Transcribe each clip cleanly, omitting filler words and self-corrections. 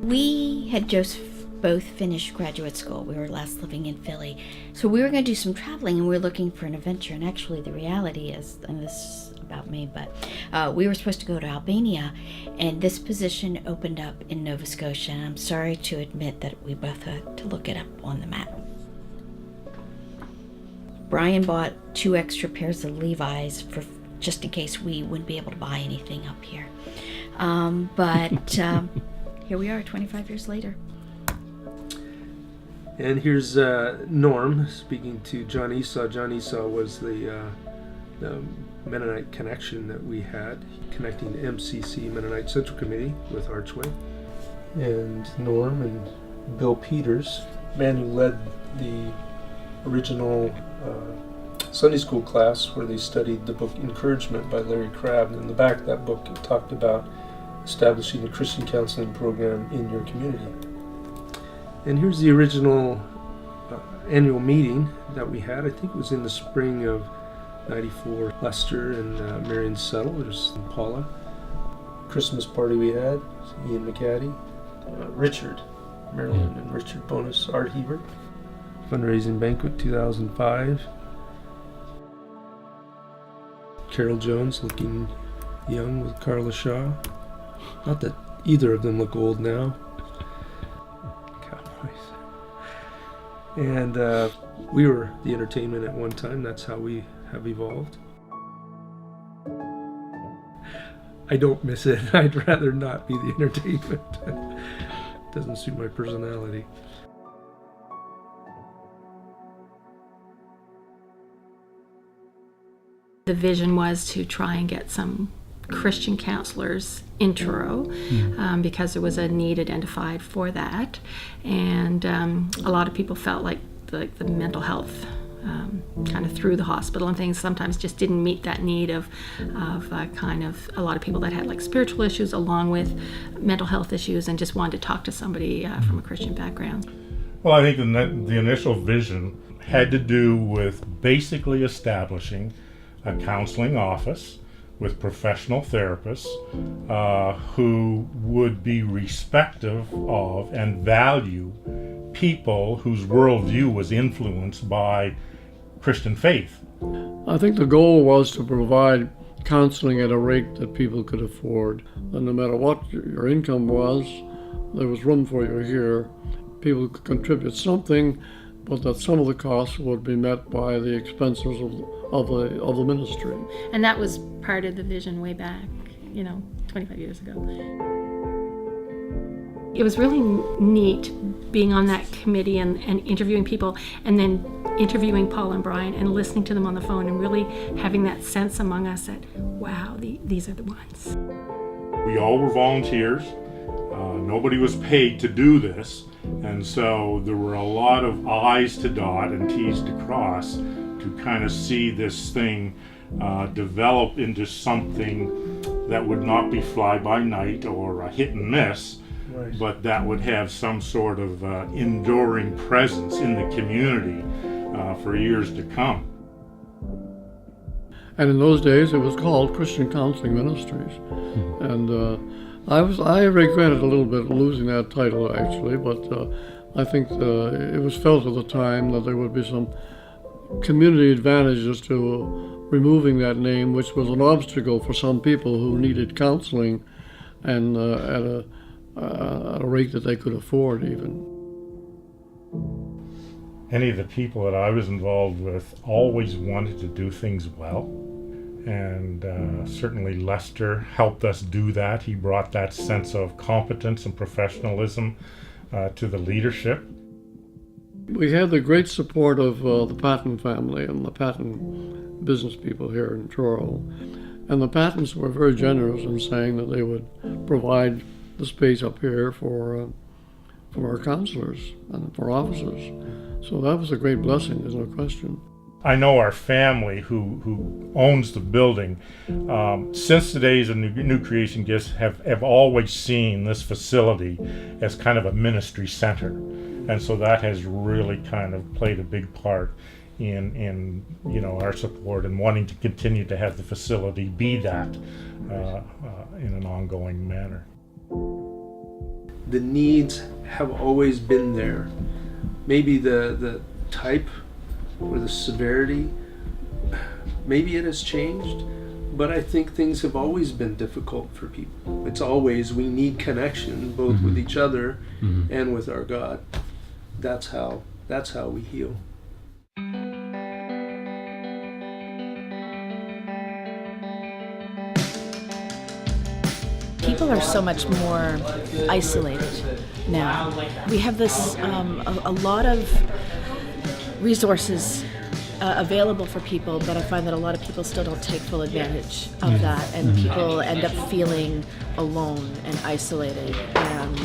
We had just both finished graduate school. We were last living in Philly. So we were going to do some traveling, and we were looking for an adventure. And actually the reality is, and this is about me, but we were supposed to go to Albania, and this position opened up in Nova Scotia. And I'm sorry to admit that we both had to look it up on the map. Brian bought 2 extra pairs of Levi's for just in case we wouldn't be able to buy anything up here. But here we are 25 years later. And here's Norm speaking to John Esau. John Esau was the Mennonite connection that we had, connecting the MCC, Mennonite Central Committee, with Archway. And Norm and Bill Peters, man who led the original Sunday school class where they studied the book Encouragement by Larry Crabb. And in the back of that book, it talked about establishing a Christian counseling program in your community. And here's the original annual meeting that we had. I think it was in the spring of '94. Lester and Marion Settlers and Paula. Christmas party we had, Ian McCaddy, Richard Marilyn and Richard Bonus, Art Hebert. Fundraising banquet 2005. Carol Jones looking young with Carla Shaw. Not that either of them look old now. And we were the entertainment at one time. That's how we have evolved. I don't miss it. I'd rather not be the entertainment. It doesn't suit my personality. The vision was to try and get some Christian counselors in Truro because there was a need identified for that, and a lot of people felt like the mental health kind of through the hospital and things sometimes just didn't meet that need of kind of a lot of people that had like spiritual issues along with mental health issues and just wanted to talk to somebody from a Christian background. Well, I think the initial vision had to do with basically establishing a counseling office with professional therapists who would be respective of and value people whose worldview was influenced by Christian faith. I think the goal was to provide counseling at a rate that people could afford. And no matter what your income was, there was room for you here. People could contribute something, but that some of the costs would be met by the expenses of the ministry. And that was part of the vision way back, 25 years ago. It was really neat being on that committee and interviewing people, and then interviewing Paul and Brian and listening to them on the phone and really having that sense among us that, wow, these are the ones. We all were volunteers. Nobody was paid to do this, and so there were a lot of I's to dot and T's to cross to kind of see this thing develop into something that would not be fly-by-night or a hit and miss, right, but that would have some sort of enduring presence in the community for years to come. And in those days, it was called Christian Counseling Ministries. And I regretted a little bit losing that title, actually, but I think it was felt at the time that there would be some community advantages to removing that name, which was an obstacle for some people who needed counseling and at a rate that they could afford even. Any of the people that I was involved with always wanted to do things well, and certainly Lester helped us do that. He brought that sense of competence and professionalism to the leadership. We had the great support of the Patton family and the Patton business people here in Truro. And the Pattons were very generous in saying that they would provide the space up here for our counselors and for officers. So that was a great blessing, there's no question. I know our family who owns the building, since the days of New Creation Gifts, have always seen this facility as kind of a ministry center. And so that has really kind of played a big part in our support and wanting to continue to have the facility be that in an ongoing manner. the needs have always been there. Maybe the type or the severity, maybe it has changed, but I think things have always been difficult for people. It's always, we need connection both with each other and with our God. That's how we heal. People are so much more isolated now. We have this a lot of resources available for people, but I find that a lot of people still don't take full advantage of that, and people end up feeling alone and isolated, and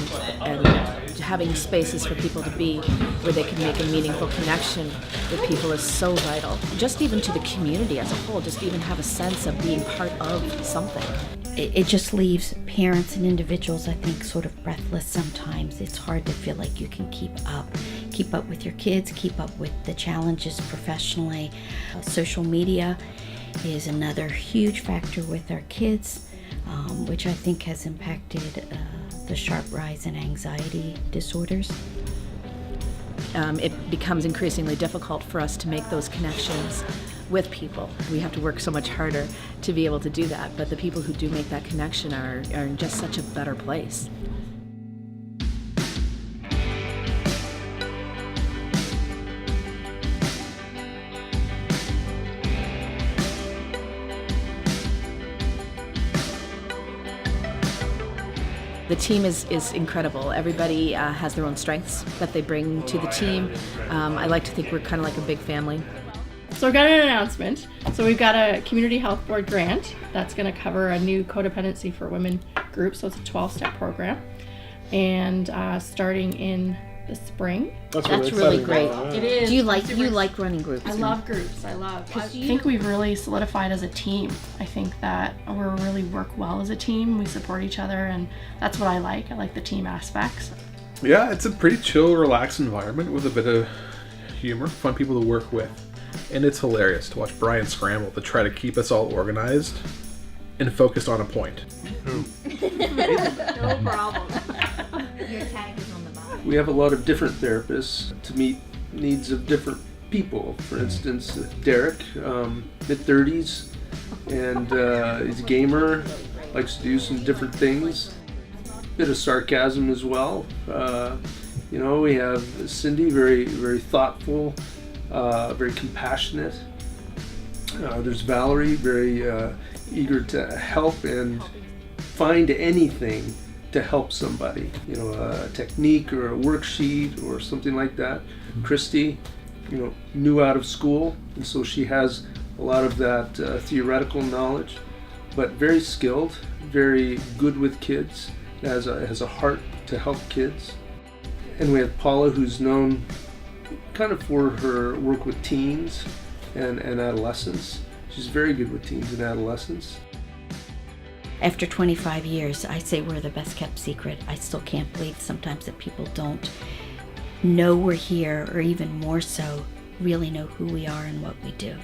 having spaces for people to be where they can make a meaningful connection with people is so vital. Just even to the community as a whole, just even have a sense of being part of something. It just leaves parents and individuals, I think, sort of breathless sometimes. It's hard to feel like you can keep up with your kids, keep up with the challenges professionally. Social media is another huge factor with our kids, which I think has impacted the sharp rise in anxiety disorders. It becomes increasingly difficult for us to make those connections with people. We have to work so much harder to be able to do that, but the people who do make that connection are in just such a better place. The team is incredible. Everybody has their own strengths that they bring to the team. I like to think we're kind of like a big family. So we've got an announcement. So we've got a Community Health Board grant that's going to cover a new codependency for women group. So it's a 12-step program, and starting in the spring. That's really great. It is. Do you like running groups? I love groups. I think we've really solidified as a team. I think that we really work well as a team. We support each other, and that's what I like. I like the team aspects. Yeah, it's a pretty chill, relaxed environment with a bit of humor, fun people to work with. And it's hilarious to watch Brian scramble to try to keep us all organized and focused on a point. No problem. Your tag is on the bottom. We have a lot of different therapists to meet needs of different people. For instance, Derek, mid-30s, and he's a gamer, likes to do some different things. Bit of sarcasm as well. We have Cindy, very, very thoughtful, very compassionate. There's Valerie, very eager to help and find anything to help somebody. A technique or a worksheet or something like that. Christy, new out of school, and so she has a lot of that theoretical knowledge, but very skilled, very good with kids, has a heart to help kids. And we have Paula, who's known kind of for her work with teens and adolescents. She's very good with teens and adolescents. After 25 years, I say we're the best kept secret. I still can't believe sometimes that people don't know we're here, or even more so, really know who we are and what we do.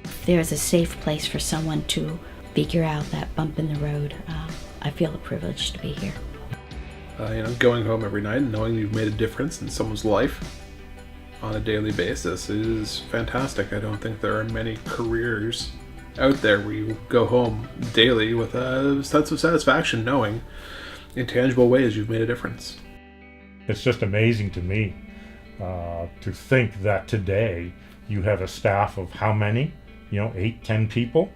If there's a safe place for someone to figure out that bump in the road, I feel a privilege to be here. Going home every night and knowing you've made a difference in someone's life on a daily basis is fantastic. I don't think there are many careers out there where you go home daily with a sense of satisfaction knowing in tangible ways you've made a difference. It's just amazing to me to think that today you have a staff of how many? 8, 10 people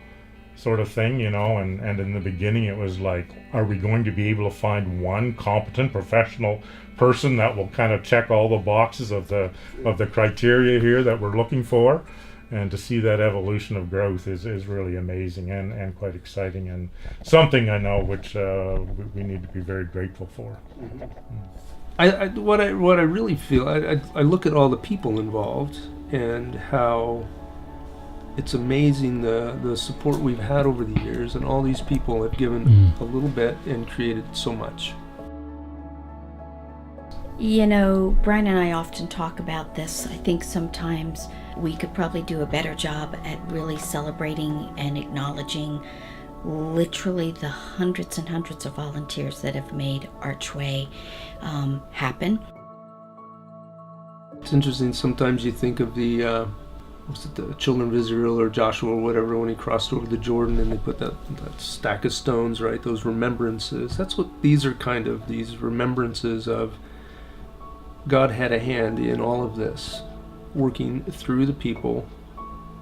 sort of thing, and in the beginning it was like, are we going to be able to find one competent professional person that will kind of check all the boxes of the criteria here that we're looking for? And to see that evolution of growth is really amazing and quite exciting, and something I know which we need to be very grateful for. What I really feel, I look at all the people involved and how it's amazing the support we've had over the years, and all these people have given a little bit and created so much. Brian and I often talk about this. I think sometimes we could probably do a better job at really celebrating and acknowledging literally the hundreds and hundreds of volunteers that have made Archway happen. It's interesting, sometimes you think of the children of Israel or Joshua or whatever, when he crossed over the Jordan and they put that stack of stones, right? Those remembrances. That's what these are, kind of these remembrances of God had a hand in all of this, working through the people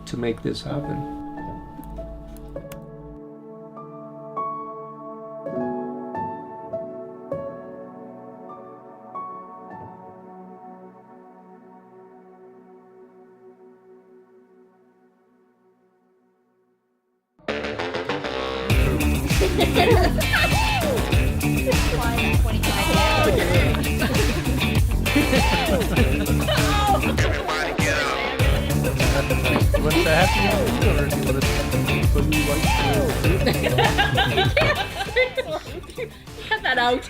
to make this happen. What's that happening? Or do you want to put me like Cut that out.